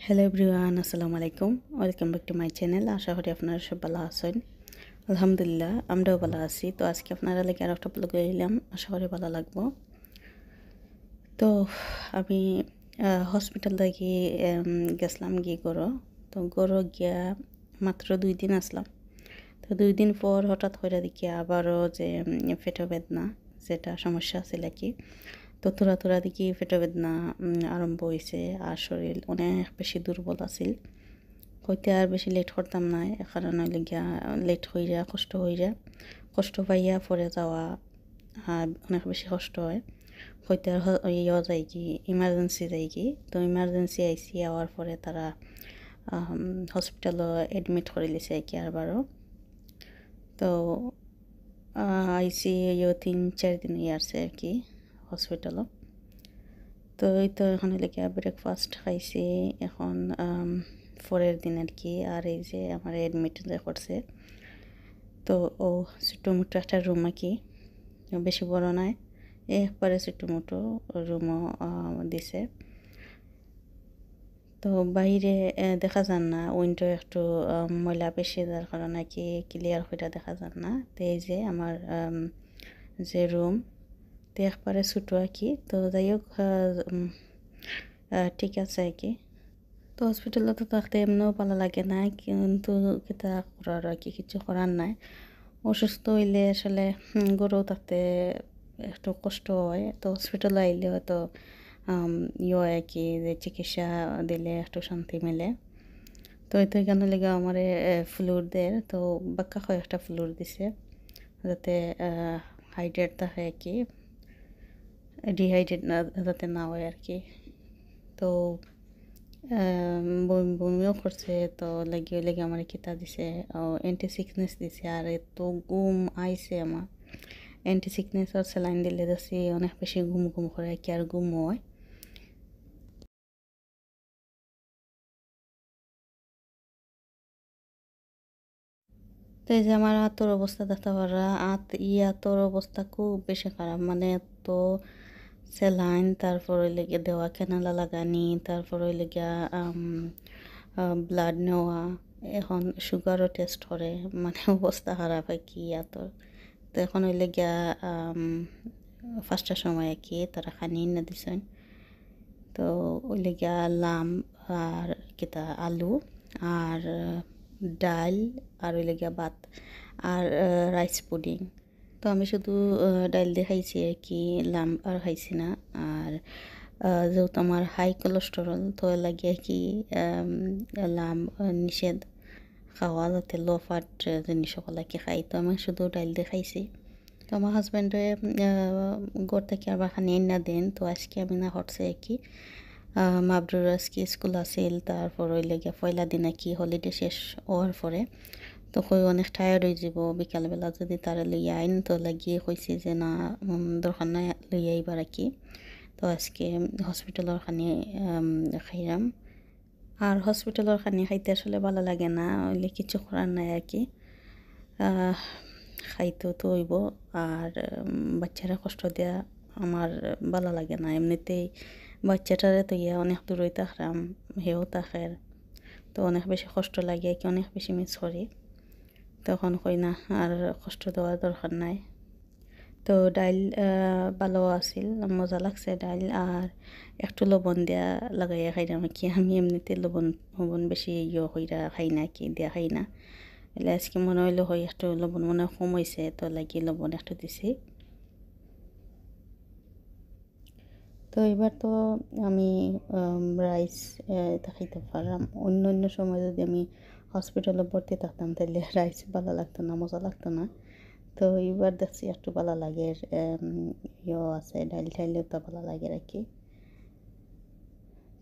Hello everyone, আসসালামু আলাইকুম। Welcome back to my channel. আশা করি আপনারা সব ভালো আছেন। আলহামদুলিল্লাহ, আমরাও ভালো আছি। তো আজকে আপনারা লাগে আর একটা ব্লগ এলাম, আশা করি ভালো লাগবো। তো আমি হসপিটাল থেকে গেছিলাম গিয়ে তো গড়ো গিয়া মাত্র 2 দিন আসলাম। তো 2 দিন পর হঠাৎ করে দেখি আবারও যে পেটে বেদনা, যেটা সমস্যা আছে কি। তো তোরা দেখি পেটে বেদনা আরম্ভ হয়েছে, আর শরীর অনেক বেশি দুর্বল আছিল। হইতে আর বেশি লেট করতাম না, কারণ হইলে গিয়া লেট হয়ে যায়, কষ্ট পাইয়া পরে যাওয়া অনেক বেশি কষ্ট হয়। হইতে আর ইয়ে যায় কি, ইমার্জেন্সি যায় কি। তো ইমার্জেন্সি আইসি আওয়ার পরে তারা হসপিটালও এডমিট করে লিছে কি আরবারও। তো আইসি ইয়ে 3-4 দিন আসছে আর কি হসপিটালও। তো এই তো এখন লেগে ব্রেকফাস্ট খাইছি এখন পরের দিন আর কি। আর এই যে আমার এডমিট যে করছে, তো ও ছোটো মোটো একটা রুম আর কি, বেশি বড় নয়, একবারে ছোটো মোটো রুমও দিছে। তো বাইরে দেখা যান না, উইন্ডো একটু ময়লা বেশি যার কারণে কি ক্লিয়ার হইটা দেখা যান না। তো এই যে আমার যে রুম, তো একবারে ছোটো আর কি। তো যাই হোক, ঠিক আছে আর কি। তো হসপিটালে তো থাকতে এমনিও ভালো লাগে না, কিন্তু কিতা করার আর কি, কিছু করার নাই। অসুস্থ হইলে আসলে গড়েও থাকতে একটু কষ্ট হয়। তো হসপিটালে আইলে হয়তো ইয়ে আর কি, যে চিকিৎসা দিলে একটু শান্তি মেলে। তো এতে কেন লেগে আমার ফ্লুর দেয়, তো বাক্কা কয়েকটা ফ্লুর দিছে যাতে হাইড্রেট থাকে আর কি, ডিহাইড্রেট না যাতে না হয় আর কি। তো বমিও করছে, তো লাগিয়ে লেগে আমার কিতা দিছে, অ্যান্টি সিকনেস দিছে। আর এত ঘুম আইছে আমার, অ্যান্টি সিকনেস আর স্যালাইন দিলে যাচ্ছি অনেক বেশি ঘুম ঘুম করে কি, আর ঘুম হয়। তো এই যে আমার হাতের অবস্থা দেখতে পারা, হাতের অবস্থা খুব বেশি খারাপ, মানে এত স্যালাইন, তারপর ওই লেগে দেওয়া ক্যানালা লাগানি, তারপর ওই লেগে ব্লাড নেওয়া, এখন সুগারও টেস্ট করে, মানে অবস্থা খারাপ হয় কি হাতর। তো এখন হইলে গিয়া 5টার সময় কি তারা খানি না দিছেন। তো ওইলে গিয়া লাম আর কিতা আলু আর ডাল আর ওইলে গিয়া ভাত আর রাইস পুডিং। তো আমি শুধু ডাল দিয়ে খাইছি আর কি, লাম আর খাইছি না। আর যেহেতু আমার হাই কোলেস্টেরল, তো লাগে কি লাম নিষেধ খাওয়া, যাতে লো ফ্যাট জিনিস সকলকে খাই। তো আমি শুধু ডাল দিয়ে খাইছি। তো আমার হাজব্যান্ডে ঘর থেকে আবার খানি না দেন। তো আজকে আমি না হটছে আর কি, মাবরুর আজকে স্কুল আছিল, তারপর ওই লেগে পয়লা দিন আর কি হলিডে শেষ হওয়ার পরে তো কই অনেক টায়ার্ড হয়ে যাব, বিকালবেলা যদি তারা লইয়া আইন, তো লাগিয়ে কইছি যে না, দরকার নাই লইয়া আইবার আর কি। তো আজকে হসপিটালের খানি খাইলাম। আর হসপিটালের খানি খাইতে আসলে ভালো লাগে না, ওইলে কিছু করার নাই আর কি, খাইতেও তো হইব। আর বাচ্চারা কষ্ট দেয়া আমার ভালো লাগে না এমনিতেই। বাচ্চাটারে তো ইয়া অনেক দূরই থাকলাম, হেও থাকের, তো অনেক বেশি কষ্ট লাগে কি, অনেক বেশি মিস করি। তখন কই না, আর কষ্ট দেওয়ার দরকার নাই। তো ডাইল ভালো আছিল, মজা লাগছে ডাইল। আর একটু লবণ দেয়া লাগাইয়া খাইলাম কি, আমি এমনিতে লবণ লবণ বেশি ইয়ে হইরা খাই না কি, দিয়া খাই না। এলে আজকে মনে হইলো হয় একটু লবণ মনে কম হয়েছে, তো লাগিয়ে লবণ একটু দিছি। তো এবার তো আমি রাইস এটা খাইতে পারলাম। অন্য অন্য সময় যদি আমি হসপিটালে ভর্তি থাকতাম, তাহলে রাইস ভালো লাগতো না, মজা লাগতো না। তো এবার দেখছি একটু ভালো লাগে, ইয়ে আছে ডাইল ঠাইলেও তো ভালো লাগে আর কি।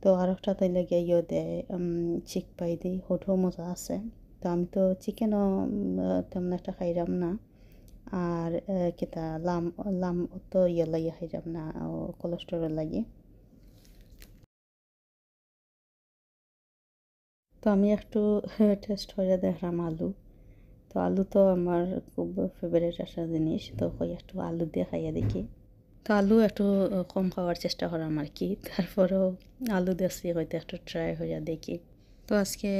তো আর একটা তাই লাগে ইয়ে দেয়, চিক পাই দিই, ওটাও মজা আছে। তো আমি তো চিকেনও তেমন একটা খাইলাম না। আর কিতা লাম লাম তো ইয়ে লাগে খাইলাম না, কোলেস্টেরল লাগে। তো আমি একটু টেস্ট করে দেখলাম আলু। তো আলু তো আমার খুব ফেভারিট একটা জিনিস, তো কই একটু আলু দিয়ে খাইয়া দেখি। তো আলু একটু কম খাওয়ার চেষ্টা করাম আর কি, তারপরেও আলু দেখছি হয়তো একটু ট্রাই হইয়া দেখি। তো আজকে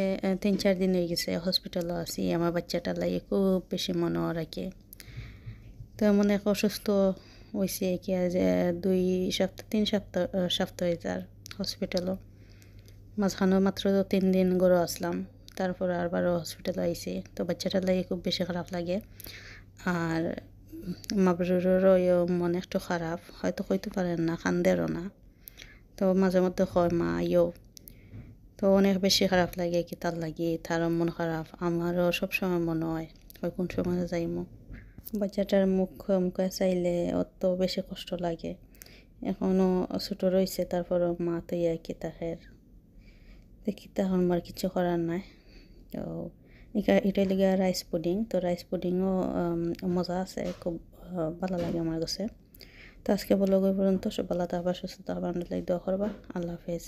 3-4 দিন হয়ে গেছে হসপিটালও আছি, আমার বাচ্চাটা লাগে খুব বেশি মনে রাখে। তো এমন এক অসুস্থ হয়েছে কি যে 2-3 সপ্তাহ হয়ে যার হসপিটালও, মাঝখানে মাত্র 3 দিন গড়ে আসলাম, তারপর আবারও হসপিটালে আইছি। তো বাচ্চাটার লাগে খুব বেশি খারাপ লাগে, আর মাবরুরেরও মন একটু খারাপ, হয়তো কইতে পারেন না, কান্দেরও না। তো মাঝে মধ্যে হয় মা আইও, তো অনেক বেশি খারাপ লাগে কি তার লাগে, তারও মন খারাপ, আমারও সবসময় মনে হয় কোন সময় যাইমো। বাচ্চাটার মুখে চাইলে অত বেশি কষ্ট লাগে, এখনও ছোটো রয়েছে, তারপরও মা তো কি তাহের দেখি, তখন আমার কিছু করার নাই। তো এটা লেগে রাইস পুডিং, তো রাইস পুডিংও মজা আছে, খুব ভালো লাগে আমার কাছে। তো আজকে বলো পর্যন্ত, সব ভালো থাকবা, সুস্থ থাকবা, আমরা দোয়া করবা। আল্লাহ হাফেজ।